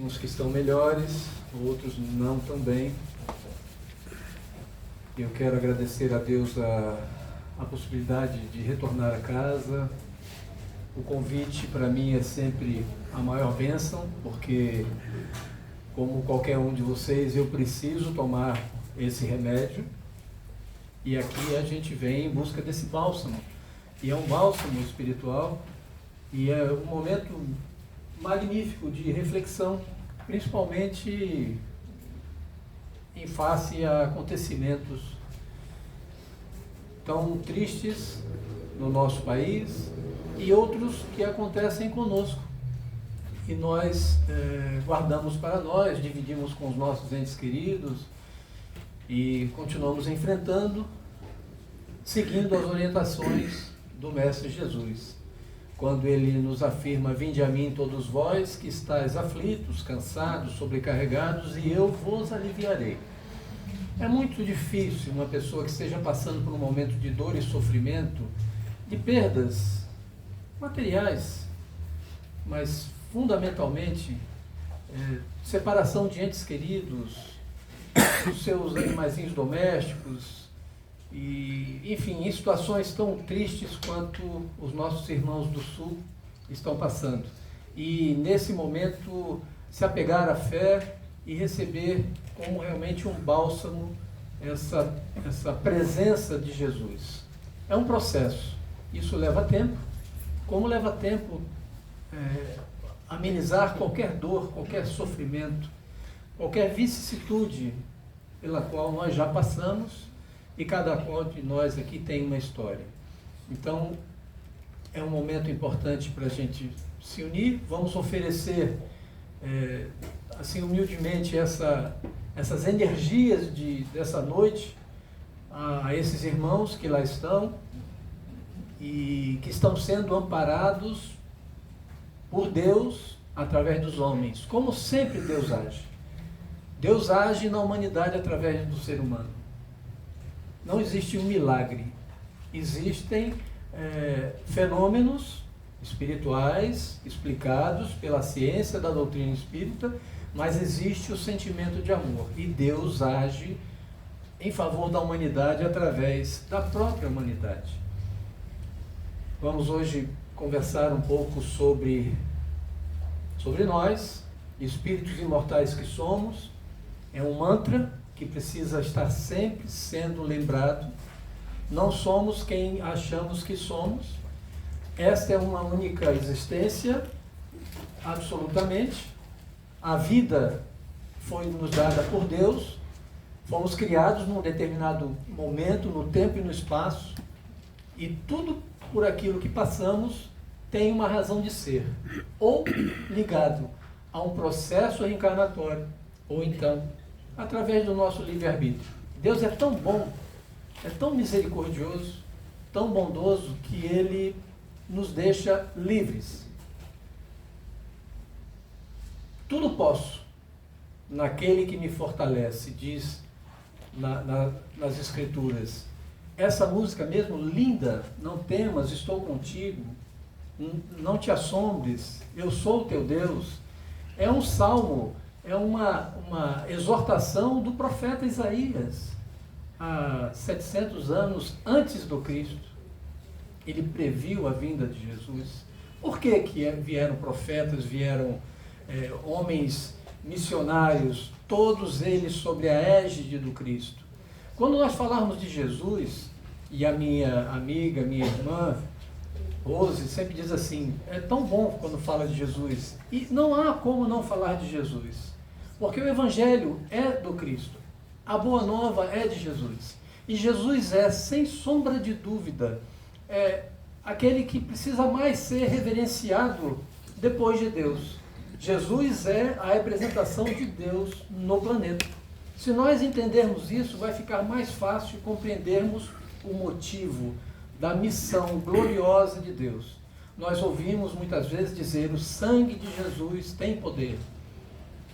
Uns que estão melhores, outros não tão bem. Eu quero agradecer a Deus a possibilidade de retornar a casa. O convite para mim é sempre a maior bênção, porque, como qualquer um de vocês, eu preciso tomar esse remédio. E aqui a gente vem em busca desse bálsamo. E é um bálsamo espiritual, e é um momento magnífico de reflexão, principalmente em face a acontecimentos tão tristes no nosso país e outros que acontecem conosco. E nós guardamos para nós, dividimos com os nossos entes queridos e continuamos enfrentando, seguindo as orientações do Mestre Jesus. Quando ele nos afirma: vinde a mim todos vós que estáis aflitos, cansados, sobrecarregados, e eu vos aliviarei. É muito difícil uma pessoa que esteja passando por um momento de dor e sofrimento, de perdas materiais, mas fundamentalmente separação de entes queridos, dos seus animaizinhos domésticos, e, enfim, em situações tão tristes quanto os nossos irmãos do Sul estão passando. E, nesse momento, se apegar à fé e receber como realmente um bálsamo essa presença de Jesus. É um processo. Isso leva tempo, como leva tempo amenizar qualquer dor, qualquer sofrimento, qualquer vicissitude pela qual nós já passamos, e cada qual de nós aqui tem uma história. Então, é um momento importante para a gente se unir. Vamos oferecer, assim, humildemente, essas energias dessa noite a esses irmãos que lá estão e que estão sendo amparados por Deus através dos homens. Como sempre Deus age. Deus age na humanidade através do ser humano. Não existe um milagre, existem fenômenos espirituais explicados pela ciência da doutrina espírita, mas existe o sentimento de amor, e Deus age em favor da humanidade através da própria humanidade. Vamos hoje conversar um pouco sobre nós, espíritos imortais que somos. É um mantra que precisa estar sempre sendo lembrado. Não somos quem achamos que somos. Esta é uma única existência, absolutamente. A vida foi nos dada por Deus. Fomos criados num determinado momento, no tempo e no espaço. E tudo por aquilo que passamos tem uma razão de ser. Ou ligado a um processo reencarnatório, ou então através do nosso livre-arbítrio. Deus é tão bom, é tão misericordioso, tão bondoso, que Ele nos deixa livres. Tudo posso naquele que me fortalece, diz nas Escrituras. Essa música mesmo, linda, não temas, estou contigo, não te assombres, eu sou o teu Deus, é um salmo, é uma exortação do profeta Isaías, há 700 anos antes do Cristo. Ele previu a vinda de Jesus. Por que vieram profetas, vieram homens missionários, todos eles sobre a égide do Cristo? Quando nós falarmos de Jesus, e a minha amiga, minha irmã Rose sempre diz assim: é tão bom quando fala de Jesus, e não há como não falar de Jesus, porque o Evangelho é do Cristo, a Boa Nova é de Jesus, e Jesus é, sem sombra de dúvida, aquele que precisa mais ser reverenciado depois de Deus. Jesus é a representação de Deus no planeta. Se nós entendermos isso, vai ficar mais fácil compreendermos o motivo da missão gloriosa de Deus. Nós ouvimos muitas vezes dizer: o sangue de Jesus tem poder,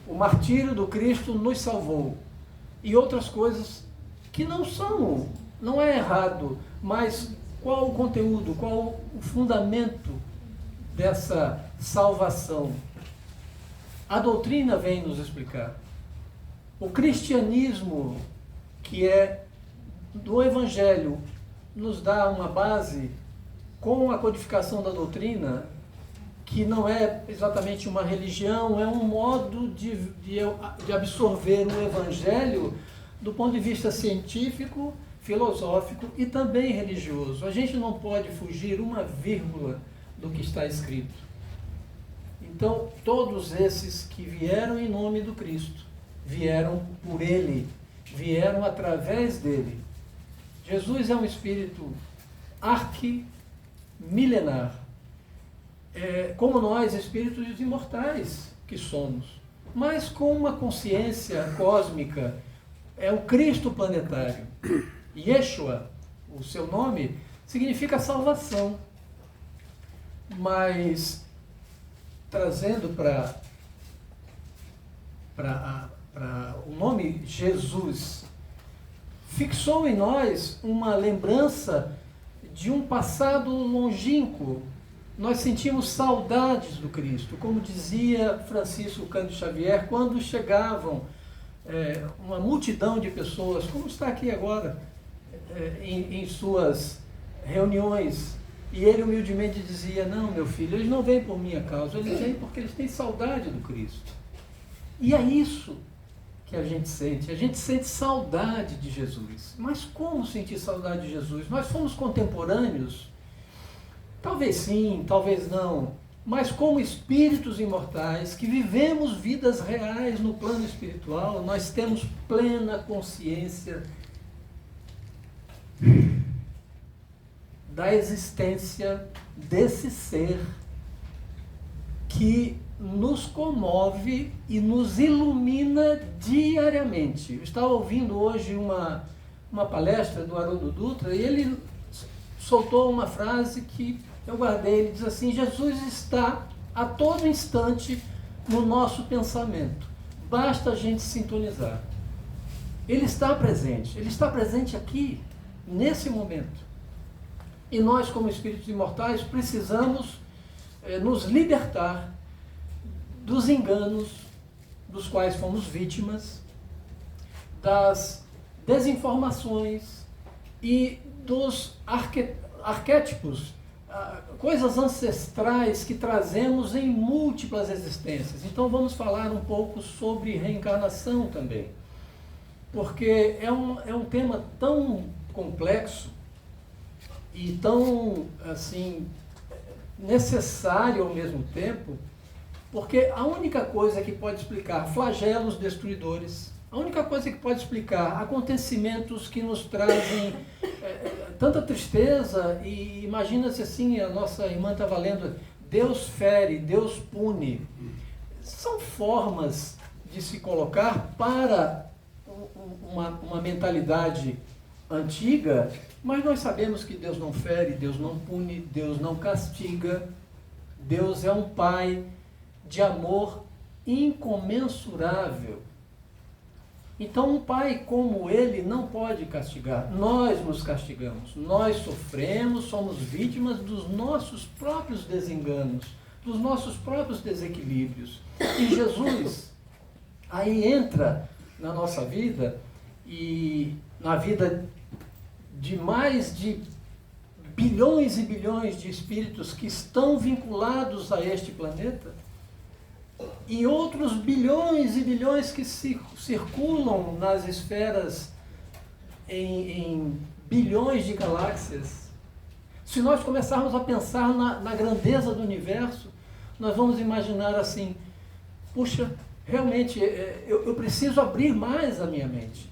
o martírio do Cristo nos salvou, e outras coisas que não é errado, mas qual o conteúdo, qual o fundamento dessa salvação? A doutrina vem nos explicar. O cristianismo, que é do Evangelho, nos dá uma base com a codificação da doutrina, que não é exatamente uma religião, é um modo de absorver o Evangelho do ponto de vista científico, filosófico e também religioso. A gente não pode fugir uma vírgula do que está escrito. Então, todos esses que vieram em nome do Cristo, vieram por Ele, vieram através dele. Jesus é um espírito arquimilenar, como nós, espíritos imortais que somos, mas com uma consciência cósmica. É o Cristo planetário. Yeshua, o seu nome, significa salvação. Mas, trazendo para o nome Jesus, fixou em nós uma lembrança de um passado longínquo. Nós sentimos saudades do Cristo, como dizia Francisco Cândido Xavier, quando chegavam uma multidão de pessoas, como está aqui agora, em suas reuniões, e ele humildemente dizia: não, meu filho, eles não vêm por minha causa, eles vêm porque eles têm saudade do Cristo. E é isso que a gente sente saudade de Jesus. Mas como sentir saudade de Jesus? Nós fomos contemporâneos? Talvez sim, talvez não, mas como espíritos imortais que vivemos vidas reais no plano espiritual, nós temos plena consciência da existência desse ser que nos comove e nos ilumina diariamente. Eu estava ouvindo hoje uma palestra do Haroldo Dutra e ele soltou uma frase que eu guardei. Ele diz assim: Jesus está a todo instante no nosso pensamento, basta a gente sintonizar. Ele está presente aqui, nesse momento. E nós, como espíritos imortais, precisamos nos libertar dos enganos dos quais fomos vítimas, das desinformações e dos arquétipos, coisas ancestrais que trazemos em múltiplas existências. Então vamos falar um pouco sobre reencarnação também, porque é um tema tão complexo e tão assim necessário ao mesmo tempo, porque a única coisa que pode explicar flagelos destruidores, a única coisa que pode explicar acontecimentos que nos trazem tanta tristeza, e imagina-se assim, a nossa irmã estava lendo, Deus fere, Deus pune, são formas de se colocar para uma mentalidade antiga, mas nós sabemos que Deus não fere, Deus não pune, Deus não castiga. Deus é um Pai de amor incomensurável. Então um Pai como Ele não pode castigar. Nós nos castigamos, nós sofremos, somos vítimas dos nossos próprios desenganos, dos nossos próprios desequilíbrios. E Jesus aí entra na nossa vida e na vida de mais de bilhões e bilhões de espíritos que estão vinculados a este planeta, e outros bilhões e bilhões que circulam nas esferas em bilhões de galáxias. Se nós começarmos a pensar na grandeza do universo, nós vamos imaginar assim: puxa, realmente eu preciso abrir mais a minha mente.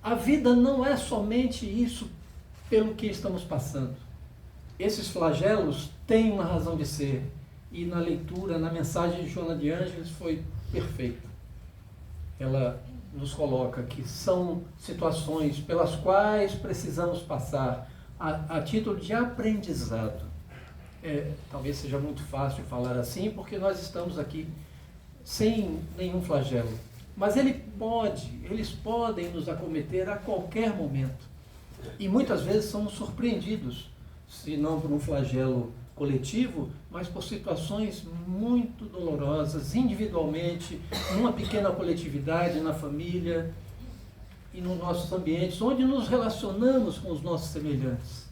A vida não é somente isso pelo que estamos passando. Esses flagelos têm uma razão de ser. E na leitura, na mensagem de Joana de Ângeles foi perfeita. Ela nos coloca que são situações pelas quais precisamos passar a título de aprendizado. Talvez seja muito fácil falar assim, porque nós estamos aqui sem nenhum flagelo. Mas eles podem nos acometer a qualquer momento. E muitas vezes somos surpreendidos, se não por um flagelo coletivo, mas por situações muito dolorosas, individualmente, numa pequena coletividade, na família e nos nossos ambientes, onde nos relacionamos com os nossos semelhantes.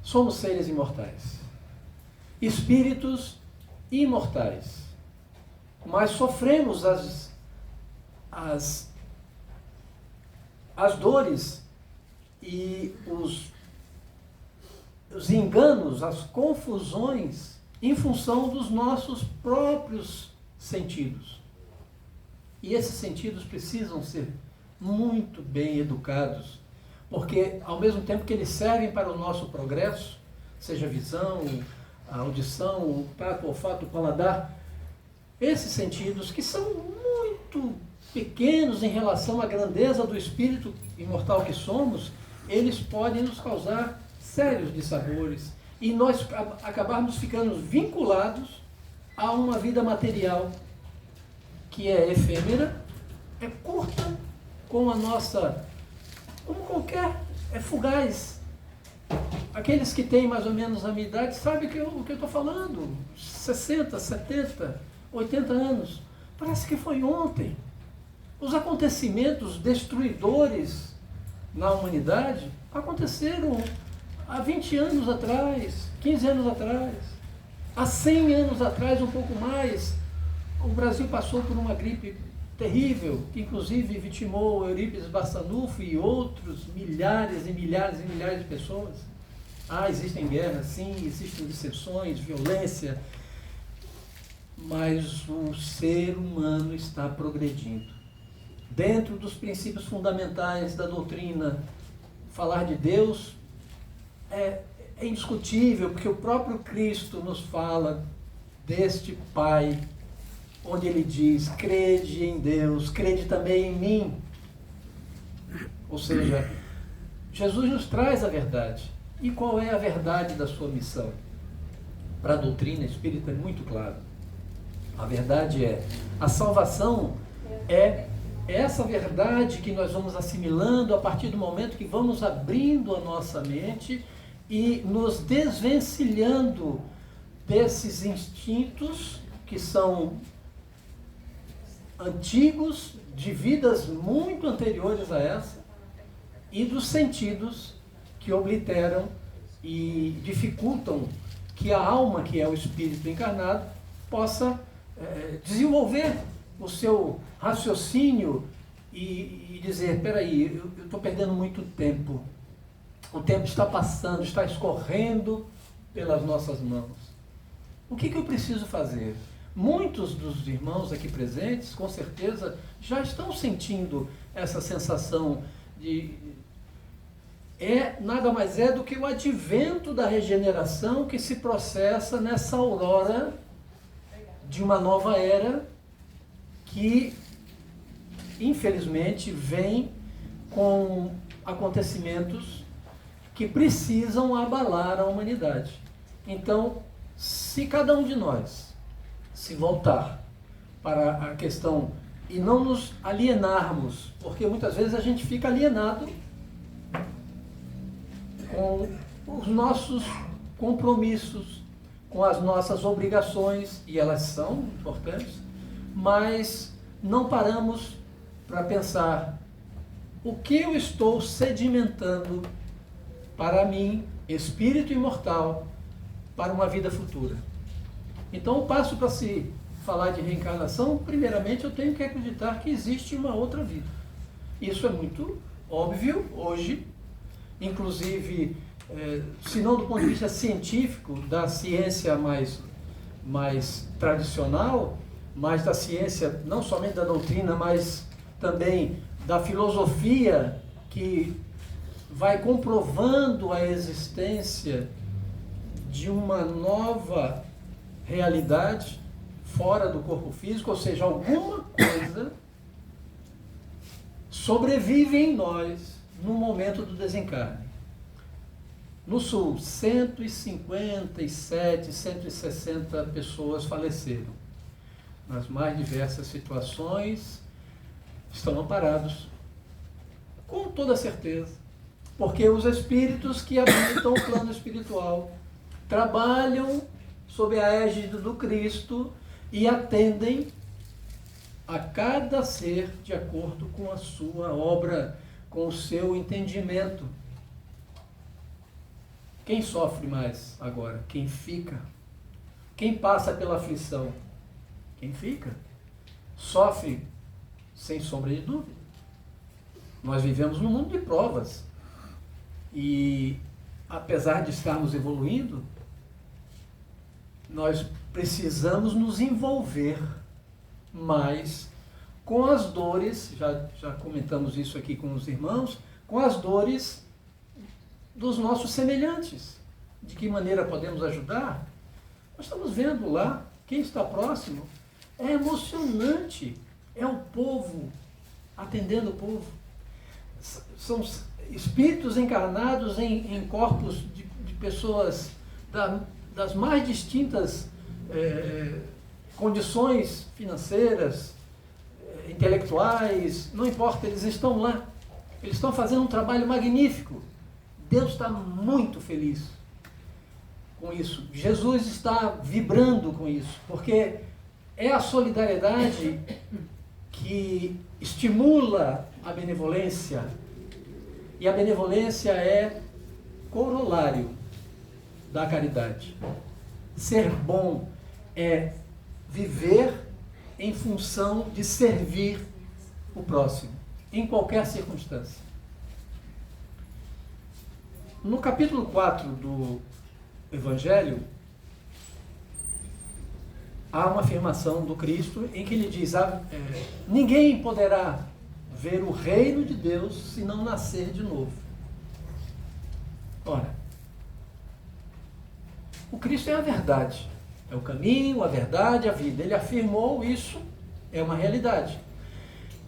Somos seres imortais, espíritos imortais, mas sofremos as dores e os enganos, as confusões em função dos nossos próprios sentidos. E esses sentidos precisam ser muito bem educados, porque ao mesmo tempo que eles servem para o nosso progresso, seja a visão, a audição, o tato, o olfato, o paladar, esses sentidos que são muito pequenos em relação à grandeza do espírito imortal que somos, eles podem nos causar sérios dissabores e nós acabarmos ficando vinculados a uma vida material que é efêmera, é curta, como qualquer, é fugaz. Aqueles que têm mais ou menos a minha idade sabem o que eu estou falando, 60, 70, 80 anos, parece que foi ontem. Os acontecimentos destruidores na humanidade aconteceram há 20 anos atrás, 15 anos atrás, há 100 anos atrás, um pouco mais. O Brasil passou por uma gripe terrível, que inclusive vitimou Eurípides Barçanufo e outros milhares e milhares e milhares de pessoas. Existem guerras, sim, existem dissensões, violência, mas o ser humano está progredindo. Dentro dos princípios fundamentais da doutrina, falar de Deus é indiscutível, porque o próprio Cristo nos fala deste Pai, onde ele diz: crede em Deus, crede também em mim. Ou seja, Jesus nos traz a verdade. E qual é a verdade da sua missão? Para a doutrina espírita é muito claro. A verdade é, a salvação é essa verdade que nós vamos assimilando a partir do momento que vamos abrindo a nossa mente e nos desvencilhando desses instintos que são antigos, de vidas muito anteriores a essa, e dos sentidos que obliteram e dificultam que a alma, que é o espírito encarnado, possa desenvolver o seu raciocínio e dizer: peraí, eu estou perdendo muito tempo, o tempo está passando, está escorrendo pelas nossas mãos. O que eu preciso fazer? Muitos dos irmãos aqui presentes, com certeza, já estão sentindo essa sensação de... nada mais é do que o advento da regeneração que se processa nessa aurora de uma nova era que, infelizmente, vem com acontecimentos que precisam abalar a humanidade. Então, se cada um de nós se voltar para a questão e não nos alienarmos, porque muitas vezes a gente fica alienado com os nossos compromissos, com as nossas obrigações, e elas são importantes, mas não paramos para pensar o que eu estou sedimentando para mim, espírito imortal, para uma vida futura. Então, o passo para se falar de reencarnação, primeiramente eu tenho que acreditar que existe uma outra vida. Isso é muito óbvio hoje, inclusive, se não do ponto de vista científico, da ciência mais tradicional, mas da ciência, não somente da doutrina, mas também da filosofia, que vai comprovando a existência de uma nova realidade fora do corpo físico, ou seja, alguma coisa sobrevive em nós no momento do desencarne. No Sul, 157, 160 pessoas faleceram. Nas mais diversas situações, estão amparados, com toda certeza, porque os espíritos que habitam o plano espiritual trabalham sob a égide do Cristo e atendem a cada ser de acordo com a sua obra, com o seu entendimento. Quem sofre mais agora? Quem fica? Quem passa pela aflição? Quem fica? Sofre sem sombra de dúvida. Nós vivemos num mundo de provas. E apesar de estarmos evoluindo, nós precisamos nos envolver mais com as dores, já comentamos isso aqui com os irmãos, com as dores dos nossos semelhantes. De que maneira podemos ajudar? Nós estamos vendo lá, quem está próximo, é emocionante, é o povo, atendendo o povo. São espíritos encarnados em corpos de pessoas das mais distintas condições financeiras, intelectuais, não importa, eles estão lá. Eles estão fazendo um trabalho magnífico. Deus está muito feliz com isso. Jesus está vibrando com isso, porque é a solidariedade que estimula a benevolência, e a benevolência é corolário da caridade. Ser bom é viver em função de servir o próximo, em qualquer circunstância. No capítulo 4 do Evangelho, há uma afirmação do Cristo em que ele diz: ninguém poderá ver o reino de Deus se não nascer de novo. Ora, o Cristo é a verdade, é o caminho, a verdade, a vida. Ele afirmou isso, é uma realidade.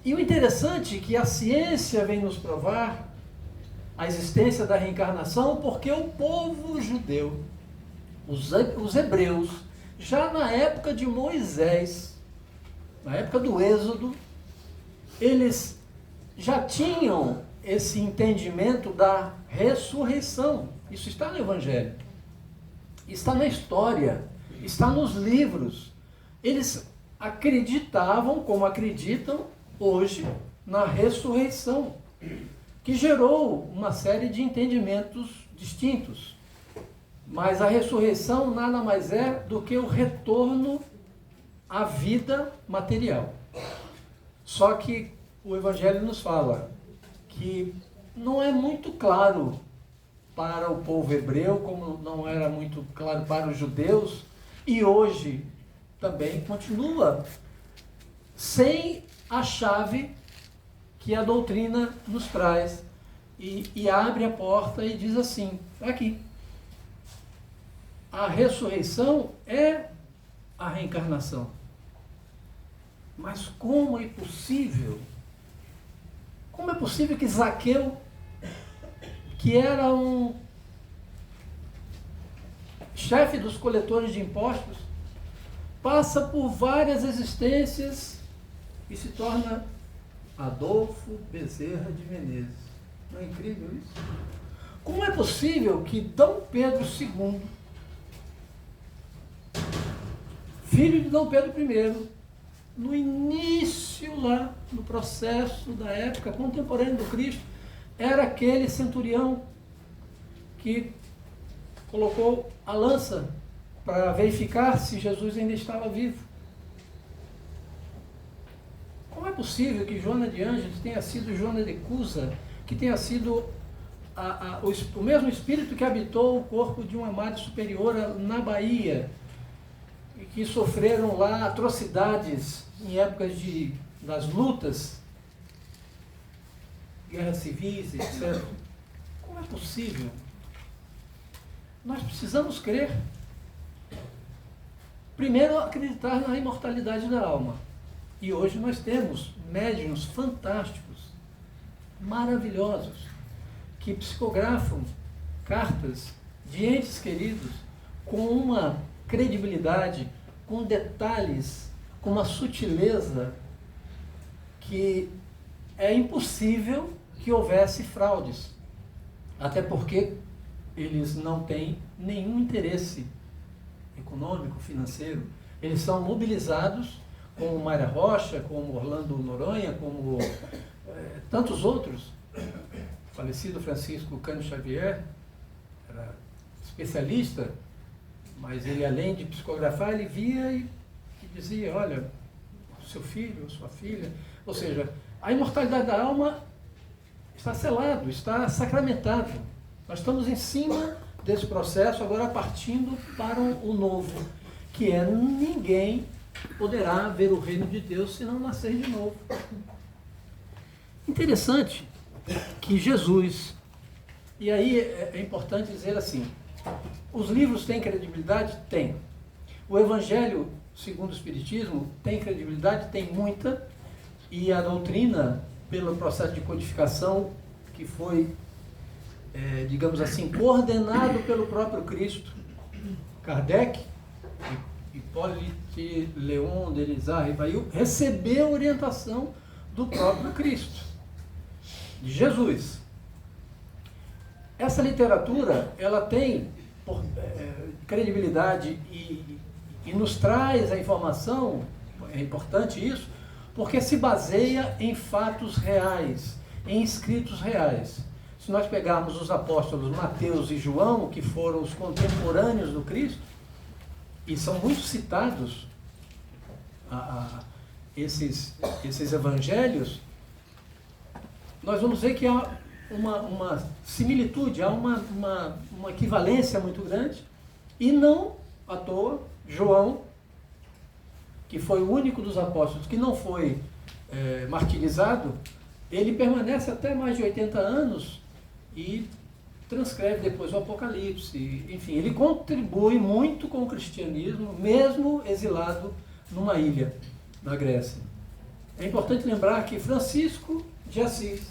E o interessante é que a ciência vem nos provar a existência da reencarnação, porque o povo judeu, os hebreus, já na época de Moisés, na época do Êxodo, eles já tinham esse entendimento da ressurreição. Isso está no Evangelho, está na história, está nos livros. Eles acreditavam, como acreditam hoje, na ressurreição, que gerou uma série de entendimentos distintos. Mas a ressurreição nada mais é do que o retorno à vida material. Só que o Evangelho nos fala que não é muito claro para o povo hebreu, como não era muito claro para os judeus, e hoje também continua sem a chave que a doutrina nos traz, e abre a porta e diz assim, aqui, a ressurreição é a reencarnação. Mas como é possível? Como é possível que Zaqueu, que era um chefe dos coletores de impostos, passa por várias existências e se torna Adolfo Bezerra de Menezes? Não é incrível isso? Como é possível que Dom Pedro II, filho de Dom Pedro I, no início lá, no processo da época contemporânea do Cristo, era aquele centurião que colocou a lança para verificar se Jesus ainda estava vivo? Como é possível que Joana de Ângeles tenha sido Joana de Cusa, que tenha sido o mesmo espírito que habitou o corpo de uma madre superiora na Bahia, e que sofreram lá atrocidades em épocas das lutas, guerras civis, etc. Como é possível? Nós precisamos crer. Primeiro, acreditar na imortalidade da alma. E hoje nós temos médiuns fantásticos, maravilhosos, que psicografam cartas de entes queridos com uma credibilidade, com detalhes, com uma sutileza que é impossível que houvesse fraudes. Até porque eles não têm nenhum interesse econômico, financeiro. Eles são mobilizados, como Mayra Rocha, como Orlando Noronha, como tantos outros. O falecido Francisco Cândido Xavier era especialista, mas ele, além de psicografar, ele via e dizia, olha, seu filho, sua filha, ou seja, a imortalidade da alma está selado, está sacramentado. Nós estamos em cima desse processo, agora partindo para o novo, que é ninguém poderá ver o reino de Deus se não nascer de novo. Interessante que Jesus, e aí é importante dizer assim, os livros têm credibilidade? Tem. O Evangelho, segundo o Espiritismo, tem credibilidade? Tem muita. E a doutrina, pelo processo de codificação, que foi, digamos assim, coordenado pelo próprio Cristo, Kardec, Hippolyte Léon Denis Rivail, recebeu orientação do próprio Cristo, de Jesus. Essa literatura, ela tem credibilidade e nos traz a informação, é importante isso, porque se baseia em fatos reais, em escritos reais. Se nós pegarmos os apóstolos Mateus e João, que foram os contemporâneos do Cristo, e são muito citados esses evangelhos, nós vamos ver que há uma similitude, há uma equivalência muito grande, e não à toa, João, que foi o único dos apóstolos que não foi martirizado, ele permanece até mais de 80 anos e transcreve depois o Apocalipse. Enfim, ele contribui muito com o cristianismo, mesmo exilado numa ilha na Grécia. É importante lembrar que Francisco de Assis,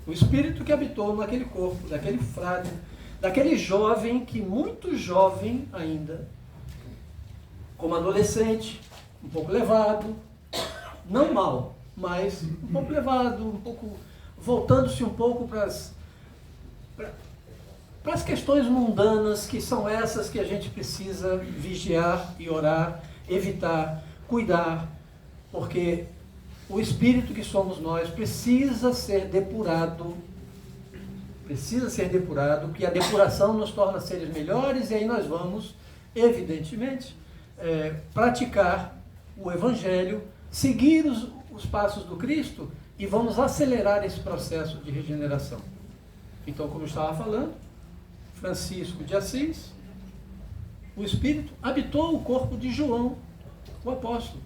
o espírito que habitou naquele corpo, daquele frade, daquele jovem que, muito jovem ainda, como adolescente, um pouco levado, não mal, mas um pouco levado, um pouco voltando-se um pouco para as questões mundanas, que são essas que a gente precisa vigiar e orar, evitar, cuidar, porque o espírito que somos nós precisa ser depurado, porque a depuração nos torna seres melhores, e aí nós vamos, evidentemente, praticar o Evangelho, seguir os passos do Cristo, e vamos acelerar esse processo de regeneração. Então, como eu estava falando, Francisco de Assis, o Espírito habitou o corpo de João, o apóstolo.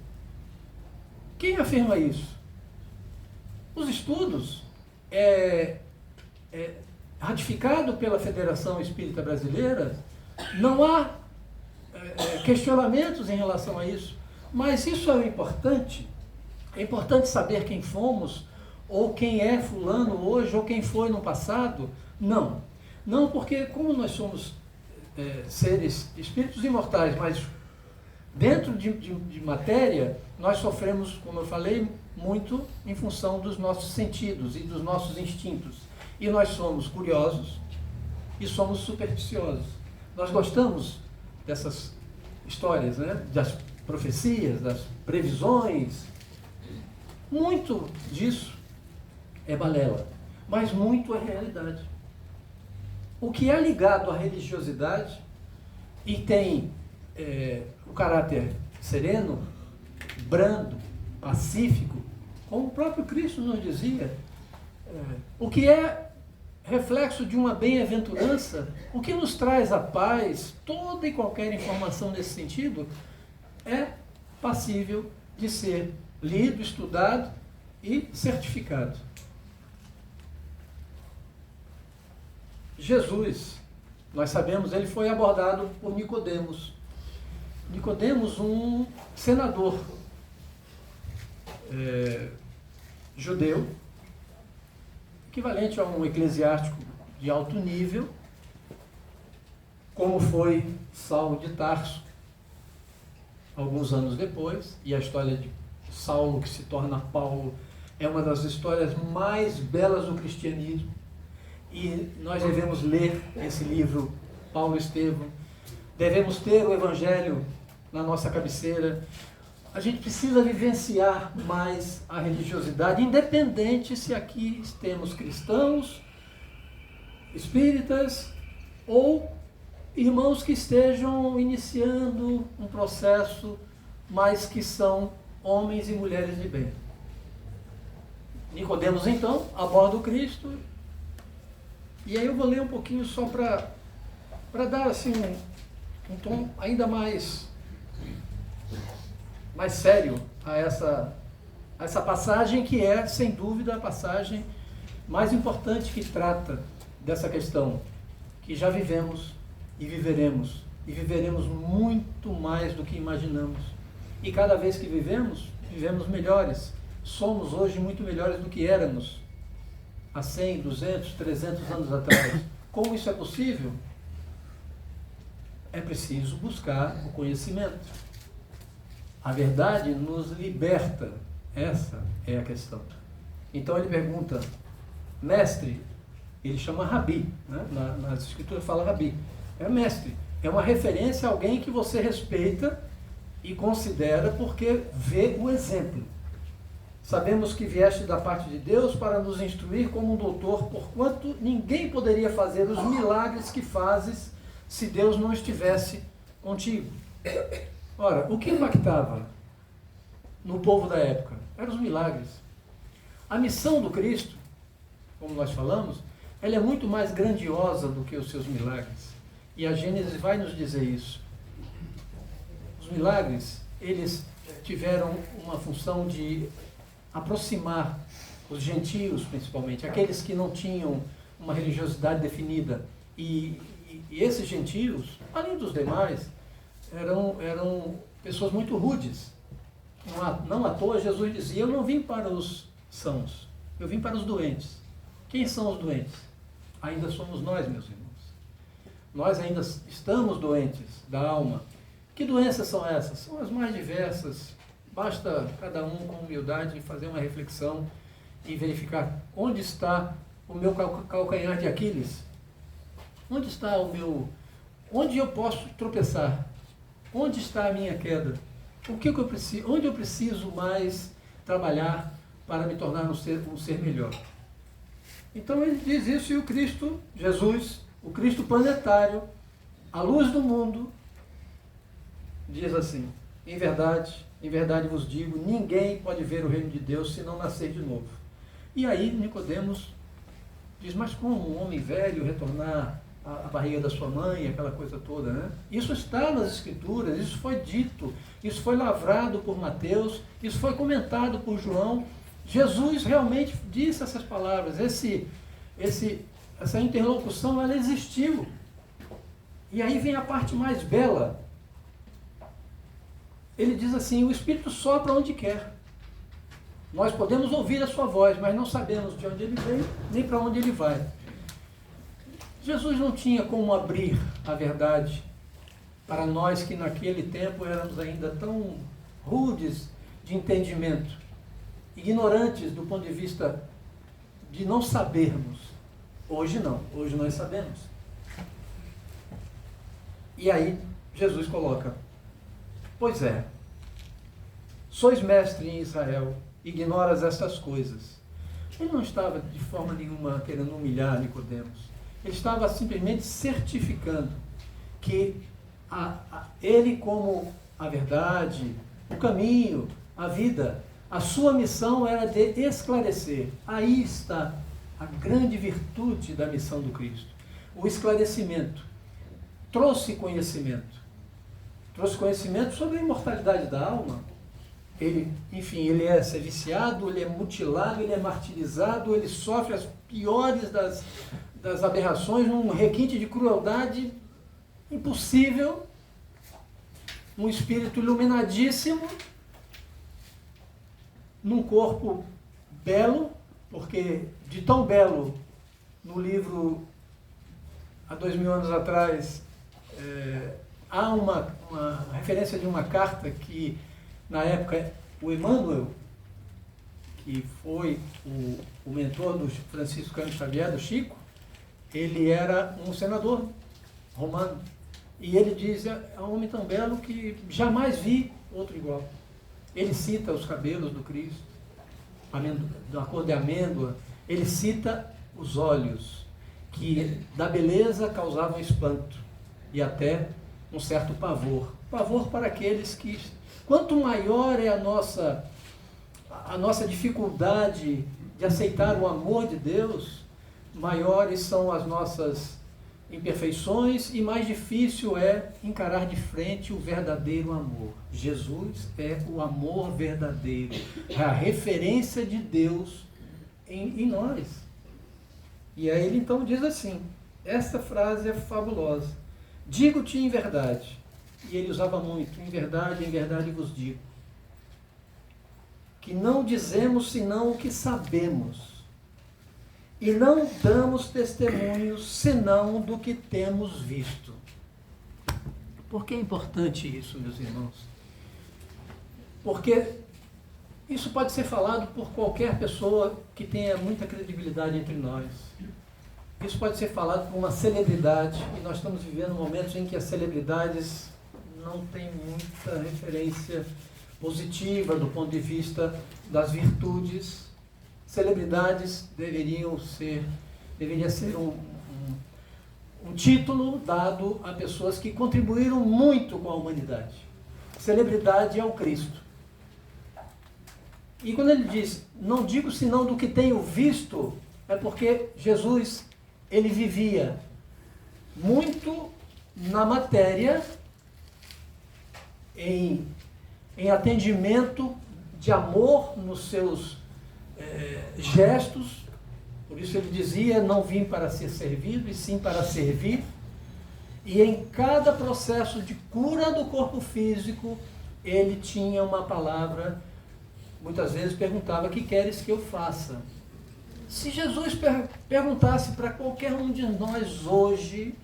Quem afirma isso? Os estudos, ratificado pela Federação Espírita Brasileira, não há questionamentos em relação a isso, mas isso é importante saber quem fomos, ou quem é fulano hoje, ou quem foi no passado. Não, porque como nós somos seres, espíritos imortais, mas dentro de matéria, nós sofremos, como eu falei, muito em função dos nossos sentidos e dos nossos instintos. E nós somos curiosos e somos supersticiosos. Nós gostamos dessas histórias, né? Das profecias, das previsões. Muito disso é balela, mas muito é realidade. O que é ligado à religiosidade e tem o caráter sereno, brando, pacífico, como o próprio Cristo nos dizia, o que é reflexo de uma bem-aventurança, o que nos traz a paz, toda e qualquer informação nesse sentido, é passível de ser lido, estudado e certificado. Jesus, nós sabemos, ele foi abordado por Nicodemos. Nicodemos, um senador judeu, equivalente a um eclesiástico de alto nível, como foi Saulo de Tarso, alguns anos depois, e a história de Saulo, que se torna Paulo, é uma das histórias mais belas do cristianismo. e nós devemos ler esse livro, Paulo Estevão, devemos ter o Evangelho na nossa cabeceira. A gente precisa vivenciar mais a religiosidade, independente se aqui temos cristãos, espíritas ou irmãos que estejam iniciando um processo, mas que são homens e mulheres de bem. Nicodemos, então, aborda o Cristo, e aí eu vou ler um pouquinho só para dar assim, um tom ainda mais sério a essa passagem, que é, sem dúvida, a passagem mais importante que trata dessa questão, que já vivemos e viveremos muito mais do que imaginamos. E cada vez que vivemos melhores. Somos hoje muito melhores do que éramos há 100, 200, 300 anos atrás. Como isso é possível? É preciso buscar o conhecimento. A verdade nos liberta. Essa é a questão. Então ele pergunta, mestre, ele chama Rabi, né? Nas escrituras fala Rabi. É mestre, é uma referência a alguém que você respeita e considera porque vê o exemplo. Sabemos que vieste da parte de Deus para nos instruir como um doutor, porquanto ninguém poderia fazer os milagres que fazes se Deus não estivesse contigo. Ora, o que impactava no povo da época? Eram os milagres. A missão do Cristo, como nós falamos, ela é muito mais grandiosa do que os seus milagres. E a Gênesis vai nos dizer isso. Os milagres, eles tiveram uma função de aproximar os gentios, principalmente, aqueles que não tinham uma religiosidade definida. E esses gentios, além dos demais, eram pessoas muito rudes. Não à toa Jesus dizia, eu não vim para os sãos, eu vim para os doentes. Quem são os doentes? Ainda somos nós, meus irmãos. Nós ainda estamos doentes da alma. Que doenças são essas? São as mais diversas. Basta cada um com humildade fazer uma reflexão e verificar onde está o meu calcanhar de Aquiles. Onde está onde eu posso tropeçar? Onde está a minha queda? Onde eu preciso mais trabalhar para me tornar um ser melhor? Então ele diz isso, e o Cristo, Jesus, o Cristo planetário, a luz do mundo, diz assim, em verdade vos digo, ninguém pode ver o reino de Deus se não nascer de novo. E aí Nicodemos diz, mas como um homem velho retornar à barriga da sua mãe, aquela coisa toda, né? Isso está nas Escrituras, isso foi dito, isso foi lavrado por Mateus, isso foi comentado por João. Jesus realmente disse essas palavras, essa interlocução, ela existiu. E aí vem a parte mais bela. Ele diz assim, o Espírito sopra onde quer. Nós podemos ouvir a sua voz, mas não sabemos de onde ele vem, nem para onde ele vai. Jesus não tinha como abrir a verdade para nós que naquele tempo éramos ainda tão rudes de entendimento, ignorantes do ponto de vista de não sabermos. Hoje não, hoje nós sabemos. E aí Jesus coloca, pois é, sois mestre em Israel, ignoras estas coisas. Ele não estava de forma nenhuma querendo humilhar Nicodemos. Ele estava simplesmente certificando que ele, como a verdade, o caminho, a vida, a sua missão era de esclarecer. Aí está a grande virtude da missão do Cristo. O esclarecimento. Trouxe conhecimento. Trouxe conhecimento sobre a imortalidade da alma. Ele é viciado, ele é mutilado, ele é martirizado, ele sofre as piores das aberrações, num requinte de crueldade impossível, um espírito iluminadíssimo, num corpo belo, porque de tão belo, no livro, há 2000 anos atrás, há uma referência de uma carta que, na época, o Emmanuel, que foi o mentor do Francisco Cândido Xavier, do Chico, ele era um senador romano. E ele diz, é um homem tão belo que jamais vi outro igual. Ele cita os cabelos do Cristo, da cor de amêndoa. Ele cita os olhos, que da beleza causavam espanto e até um certo pavor. Pavor para aqueles que... Quanto maior é a nossa dificuldade de aceitar o amor de Deus, maiores são as nossas imperfeições e mais difícil é encarar de frente o verdadeiro amor. Jesus é o amor verdadeiro, é a referência de Deus em nós. E aí ele então diz assim, esta frase é fabulosa: digo-te em verdade, e ele usava muito, em verdade vos digo, que não dizemos senão o que sabemos, e não damos testemunhos senão do que temos visto. Por que é importante isso, meus irmãos? Porque isso pode ser falado por qualquer pessoa que tenha muita credibilidade entre nós. Isso pode ser falado por uma celebridade, e nós estamos vivendo momentos em que as celebridades não têm muita referência positiva do ponto de vista das virtudes. Celebridades deveria ser um título dado a pessoas que contribuíram muito com a humanidade. Celebridade é o Cristo. E quando ele diz, não digo senão do que tenho visto, é porque Jesus, ele vivia muito na matéria, em atendimento de amor nos seus gestos. Por isso ele dizia, não vim para ser servido, e sim para servir. E em cada processo de cura do corpo físico, ele tinha uma palavra. Muitas vezes perguntava, o que queres que eu faça? Se Jesus perguntasse para qualquer um de nós hoje,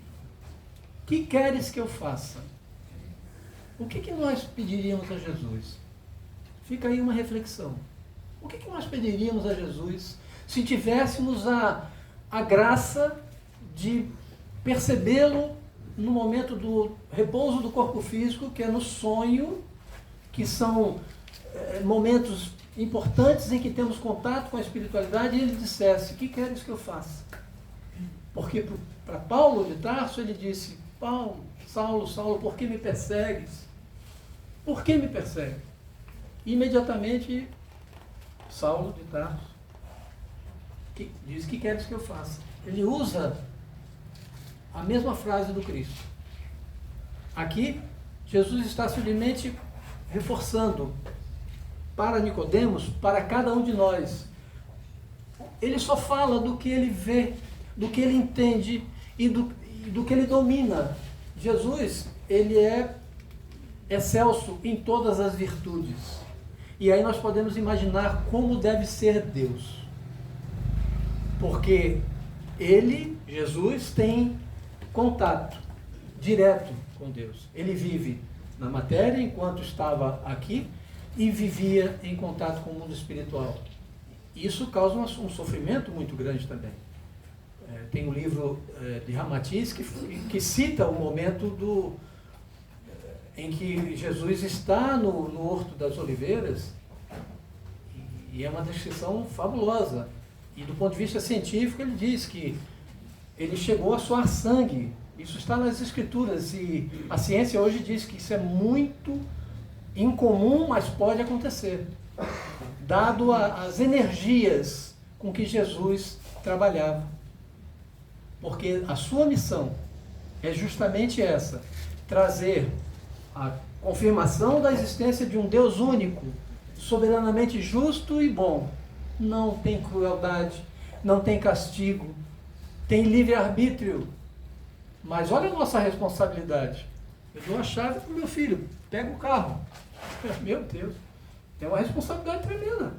o que queres que eu faça? O que nós pediríamos a Jesus? Fica aí uma reflexão. O que nós pediríamos a Jesus se tivéssemos a graça de percebê-lo no momento do repouso do corpo físico, que é no sonho, que são momentos importantes em que temos contato com a espiritualidade, e ele dissesse, o que queres que eu faça? Porque para Paulo de Tarso ele disse, Paulo, Saulo, Saulo, por que me persegues? Por que me persegue? Imediatamente, Saulo de Tarso diz, o que queres que eu faça? Ele usa a mesma frase do Cristo. Aqui, Jesus está simplesmente reforçando para Nicodemos, para cada um de nós. Ele só fala do que ele vê, do que ele entende e do que ele domina. Jesus, ele é excelso em todas as virtudes. E aí nós podemos imaginar como deve ser Deus. Porque ele, Jesus, tem contato direto com Deus. Ele vive na matéria enquanto estava aqui e vivia em contato com o mundo espiritual. Isso causa um sofrimento muito grande também. Tem um livro de Ramatiz que cita o momento em que Jesus está no Horto das Oliveiras, e é uma descrição fabulosa. E do ponto de vista científico, ele diz que ele chegou a suar sangue. Isso está nas Escrituras, e a ciência hoje diz que isso é muito incomum, mas pode acontecer, dado as energias com que Jesus trabalhava. Porque a sua missão é justamente essa, trazer a confirmação da existência de um Deus único, soberanamente justo e bom. Não tem crueldade, não tem castigo, tem livre-arbítrio. Mas olha a nossa responsabilidade. Eu dou a chave para o meu filho, pega o carro. Meu Deus, é uma responsabilidade tremenda.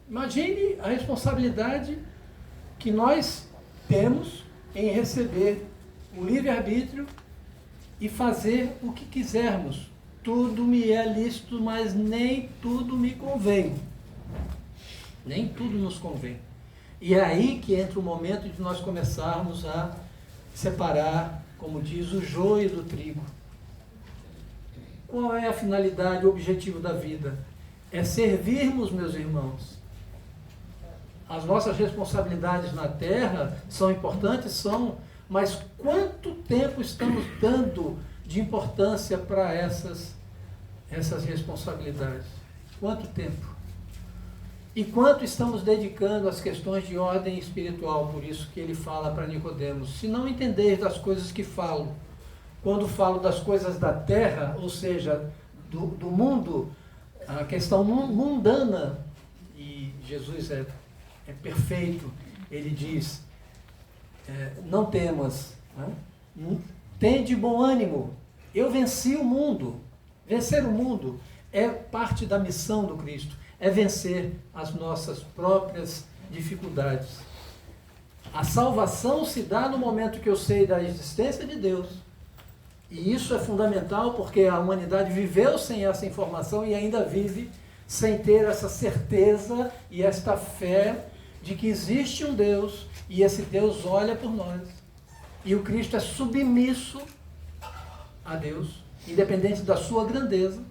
Imagine a responsabilidade que nós temos em receber o livre-arbítrio e fazer o que quisermos. Tudo me é lícito, mas nem tudo me convém. Nem tudo nos convém. E é aí que entra o momento de nós começarmos a separar, como diz, o joio do trigo. Qual é a finalidade, o objetivo da vida? É servirmos, meus irmãos. As nossas responsabilidades na terra são importantes, são, mas quanto tempo estamos dando de importância para essas responsabilidades? Quanto tempo? E quanto estamos dedicando às questões de ordem espiritual? Por isso que ele fala para Nicodemos: se não entendeis das coisas que falo, quando falo das coisas da terra, ou seja, do mundo, a questão mundana, e Jesus é perfeito, ele diz, não temas, né? Tende bom ânimo, eu venci o mundo. Vencer o mundo é parte da missão do Cristo, é vencer as nossas próprias dificuldades. A salvação se dá no momento que eu sei da existência de Deus. E isso é fundamental porque a humanidade viveu sem essa informação e ainda vive sem ter essa certeza e esta fé de que existe um Deus e esse Deus olha por nós. E o Cristo é submisso a Deus, independente da sua grandeza,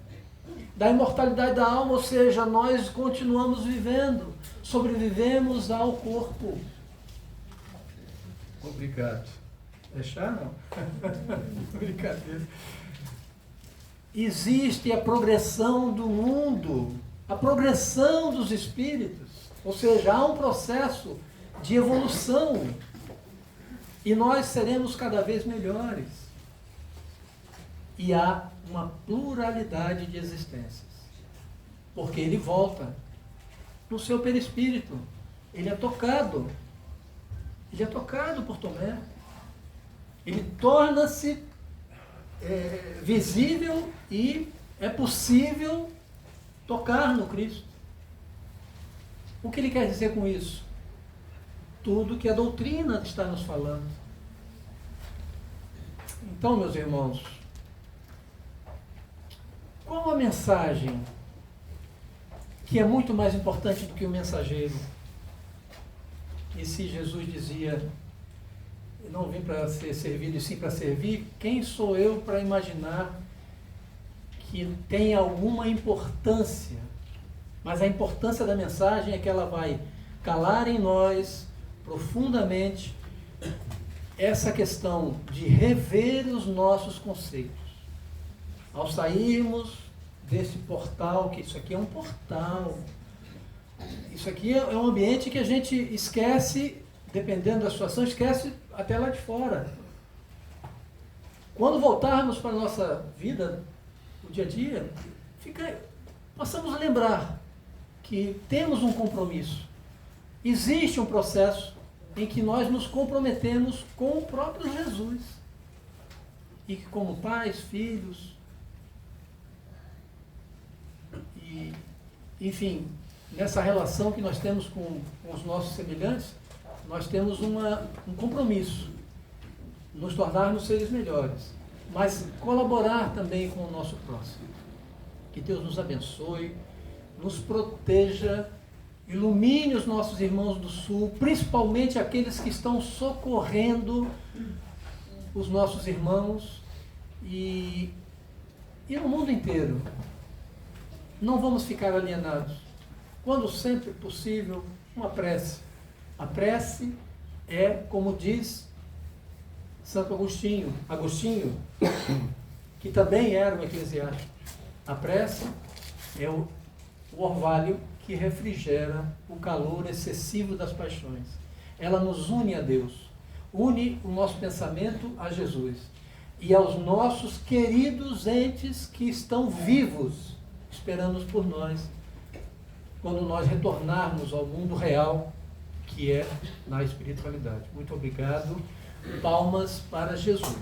da imortalidade da alma, ou seja, nós continuamos vivendo, sobrevivemos ao corpo. Obrigado. Deixar não? Brincadeira. Existe a progressão do mundo, a progressão dos espíritos, ou seja, há um processo de evolução e nós seremos cada vez melhores. E há uma pluralidade de existências, porque ele volta no seu perispírito, ele é tocado por Tomé, ele torna-se visível e é possível tocar no Cristo. O que ele quer dizer com isso? Tudo que a doutrina está nos falando. Então, meus irmãos, qual a mensagem que é muito mais importante do que o mensageiro? E se Jesus dizia: eu não vim para ser servido e sim para servir, quem sou eu para imaginar que tem alguma importância? Mas a importância da mensagem é que ela vai calar em nós profundamente essa questão de rever os nossos conceitos. Ao sairmos desse portal, que isso aqui é um portal, isso aqui é um ambiente que a gente esquece, dependendo da situação, esquece até lá de fora. Quando voltarmos para a nossa vida, o dia a dia, possamos lembrar que temos um compromisso. Existe um processo em que nós nos comprometemos com o próprio Jesus. E que como pais, filhos, e, enfim, nessa relação que nós temos com os nossos semelhantes, nós temos um compromisso, nos tornarmos seres melhores, mas colaborar também com o nosso próximo. Que Deus nos abençoe, nos proteja, ilumine os nossos irmãos do Sul, principalmente aqueles que estão socorrendo os nossos irmãos e no mundo inteiro. Não vamos ficar alienados. Quando sempre possível, uma prece. A prece é, como diz Santo Agostinho, que também era um eclesiástico, a prece é o orvalho que refrigera o calor excessivo das paixões. Ela nos une a Deus, une o nosso pensamento a Jesus e aos nossos queridos entes que estão vivos, esperando por nós, quando nós retornarmos ao mundo real, que é na espiritualidade. Muito obrigado. Palmas para Jesus.